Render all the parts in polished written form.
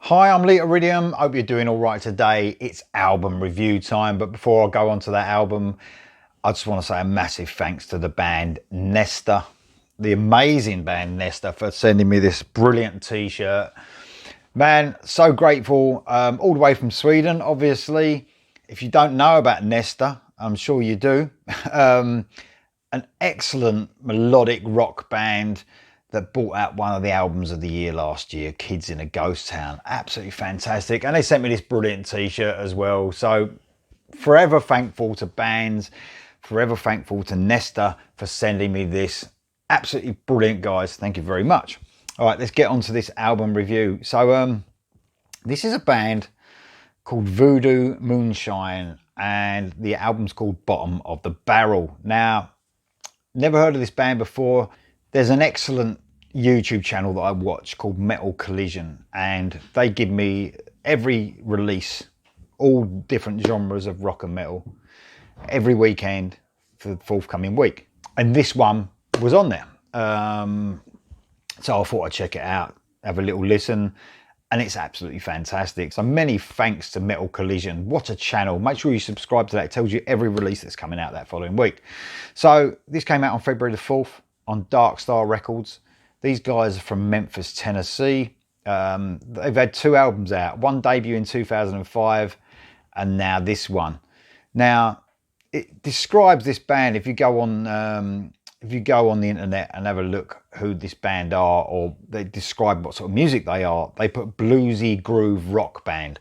Hi, I'm Lee Iridium. Hope you're doing all right today. It's album review time, but before I go on to that album, I just want to say a massive thanks to the band Nesta, the amazing band Nesta, for sending me this brilliant t-shirt. Man, so grateful. All the way from Sweden, obviously. If you don't know about Nesta, I'm sure you do. An excellent melodic rock band that brought out one of the albums of the year last year, Kids in a Ghost Town. Absolutely fantastic. And they sent me this brilliant t-shirt as well. So forever thankful to bands, forever thankful to Nesta for sending me this. Absolutely brilliant, guys. Thank you very much. All right, let's get on to this album review. So this is a band called Voodoo Moonshine, and the album's called Bottom of the Barrel. Now, never heard of this band before. There's an excellent YouTube channel that I watch called Metal Collision, and they give me every release, all different genres of rock and metal, every weekend for the forthcoming week. And this one was on there. So I thought I'd check it out, have a little listen, and it's absolutely fantastic. So many thanks to Metal Collision. What a channel. Make sure you subscribe to that. It tells you every release that's coming out that following week. So this came out on February the 4th on Dark Star Records. These guys are from Memphis, Tennessee. They've had two albums out. One debut in 2005 and now this one. Now, it describes this band. If you go on the internet and have a look who this band are, or they describe what sort of music they are, they put bluesy groove rock band.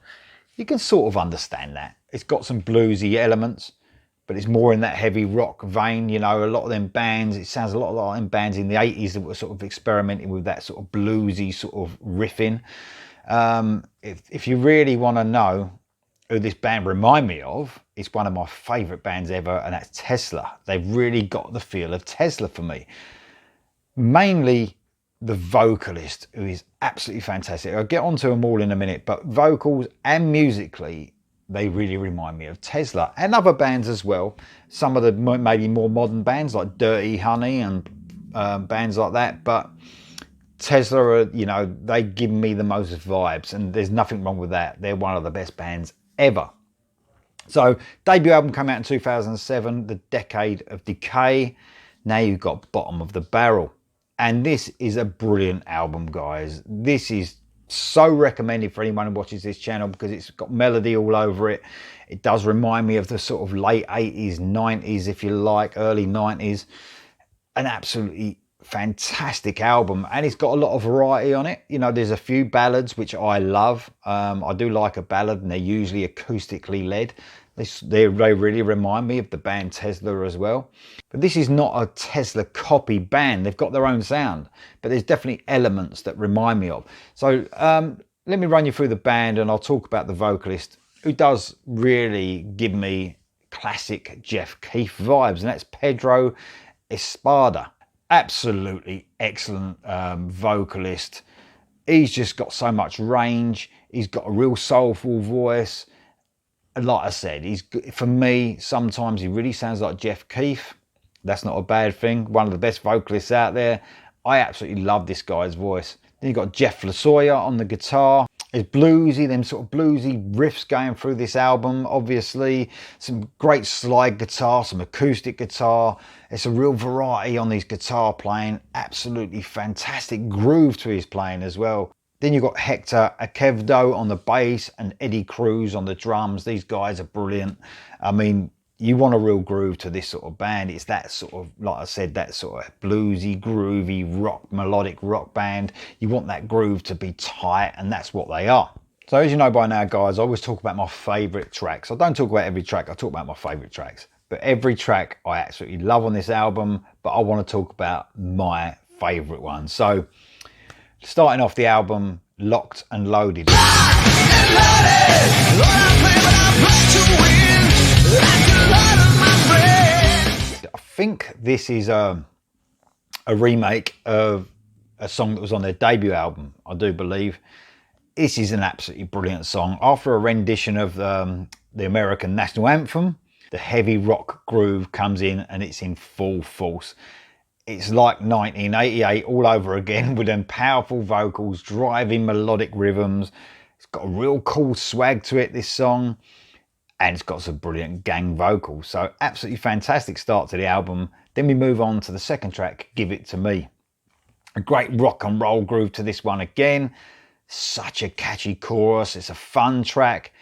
You can sort of understand that. It's got some bluesy elements, but it's more in that heavy rock vein. You know, a lot of them bands, it sounds a lot like them bands in the 80s that were sort of experimenting with that sort of bluesy sort of riffing. If you really want to know who this band remind me of, it's one of my favourite bands ever, and that's Tesla. They've really got the feel of Tesla for me. Mainly the vocalist, who is absolutely fantastic. I'll get onto them all in a minute, but vocals and musically, they really remind me of Tesla and other bands as well. Some of the maybe more modern bands like Dirty Honey and bands like that, but Tesla are, you know, they give me the most vibes, and there's nothing wrong with that. They're one of the best bands ever. So debut album came out in 2007, The Decade of Decay. Now you've got Bottom of the Barrel, and this is a brilliant album, guys. This is so recommended for anyone who watches this channel because it's got melody all over it. It does remind me of the sort of late 80s, 90s, if you like, early 90s. An absolutely fantastic album, and it's got a lot of variety on it. You know, there's a few ballads which I love. I do like a ballad, and they're usually acoustically led. They really remind me of the band Tesla as well. But this is not a Tesla copy band. They've got their own sound, but there's definitely elements that remind me of. So let me run you through the band, and I'll talk about the vocalist, who does really give me classic Jeff Keith vibes, and that's Pedro Espada. Absolutely excellent vocalist. He's just got so much range. He's got a real soulful voice. And like I said, for me, sometimes he really sounds like Jeff Keith. That's not a bad thing. One of the best vocalists out there. I absolutely love this guy's voice. Then you've got Jeff LaSoya on the guitar. It's bluesy, them sort of bluesy riffs going through this album, obviously. Some great slide guitar, some acoustic guitar. It's a real variety on his guitar playing. Absolutely fantastic groove to his playing as well. Then you've got Hector Akevdo on the bass and Eddie Cruz on the drums. These guys are brilliant. I mean, you want a real groove to this sort of band. It's that sort of, like I said, that sort of bluesy, groovy, rock, melodic rock band. You want that groove to be tight, and that's what they are. So as you know by now, guys, I always talk about my favourite tracks. I don't talk about every track, I talk about my favourite tracks. But every track I absolutely love on this album, but I want to talk about my favourite one. So starting off the album, Locked and Loaded. I think this is a remake of a song that was on their debut album, I do believe. This is an absolutely brilliant song. After a rendition of the American national anthem, the heavy rock groove comes in and it's in full force. It's like 1988 all over again with them powerful vocals, driving melodic rhythms. It's got a real cool swag to it, this song, and it's got some brilliant gang vocals. So absolutely fantastic start to the album. Then we move on to the second track, Give It To Me. A great rock and roll groove to this one again. Such a catchy chorus. It's a fun track.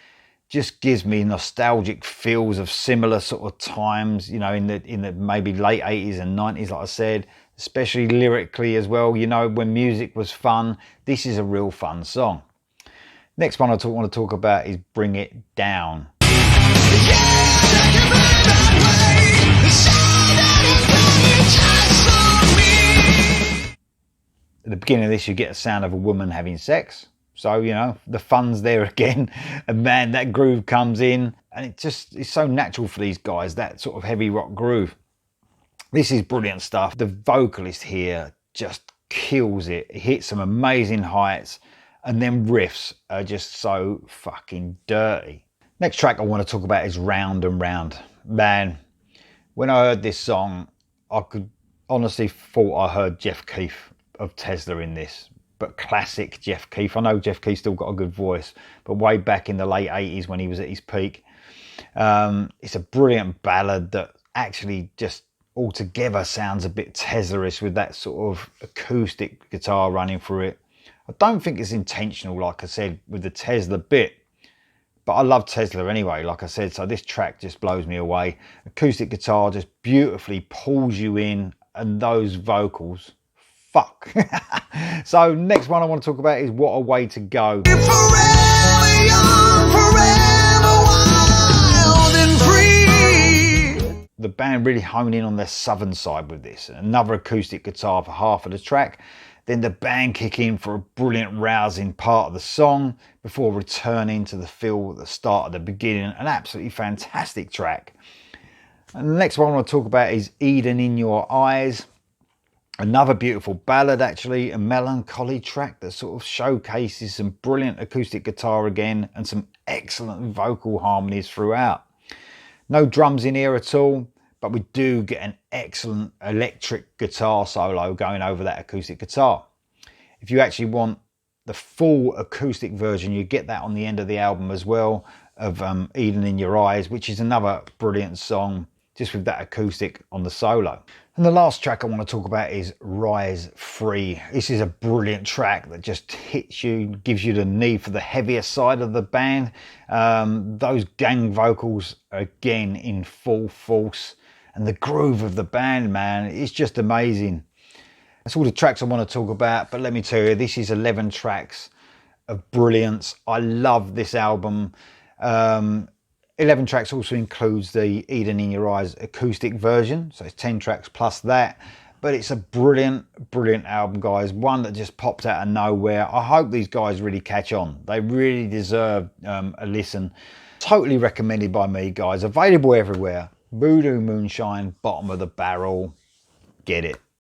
Just gives me nostalgic feels of similar sort of times, you know, in the maybe late 80s and 90s, like I said, especially lyrically as well, you know, when music was fun. This is a real fun song. Next one I want to talk about is Bring It Down. At the beginning of this, you get a sound of a woman having sex. So, you know, the fun's there again. And man, that groove comes in. And it's so natural for these guys, that sort of heavy rock groove. This is brilliant stuff. The vocalist here just kills it. It hits some amazing heights. And then riffs are just so fucking dirty. Next track I want to talk about is Round and Round. Man, when I heard this song, I could honestly thought I heard Jeff Keith of Tesla in this, but classic Jeff Keith. I know Jeff Keith still got a good voice, but way back in the late 80s when he was at his peak, it's a brilliant ballad that actually just altogether sounds a bit Tesla-ish with that sort of acoustic guitar running through it. I don't think it's intentional, like I said, with the Tesla bit, but I love Tesla anyway, like I said, so this track just blows me away. Acoustic guitar just beautifully pulls you in, and those vocals, fuck. So next one I want to talk about is What a Way to Go. Forever young, forever wild and free. The band really hone in on their southern side with this. Another acoustic guitar for half of the track. Then the band kick in for a brilliant rousing part of the song before returning to the feel at the start of the beginning. An absolutely fantastic track. And the next one I want to talk about is Eden in Your Eyes. Another beautiful ballad, actually, a melancholy track that sort of showcases some brilliant acoustic guitar again and some excellent vocal harmonies throughout. No drums in here at all, but we do get an excellent electric guitar solo going over that acoustic guitar. If you actually want the full acoustic version, you get that on the end of the album as well, of Eden in Your Eyes, which is another brilliant song, just with that acoustic on the solo. And the last track I want to talk about is Rise Free. This is a brilliant track that just hits you, gives you the need for the heavier side of the band. Those gang vocals, again, in full force. And the groove of the band, man, it's just amazing. That's all the tracks I want to talk about, but let me tell you, this is 11 tracks of brilliance. I love this album. 11 tracks also includes the Eden in Your Eyes acoustic version, so it's 10 tracks plus that. But it's a brilliant, brilliant album, guys. One that just popped out of nowhere. I hope these guys really catch on. They really deserve a listen. Totally recommended by me, guys. Available everywhere. Voodoo Moonshine, bottom of the barrel. Get it.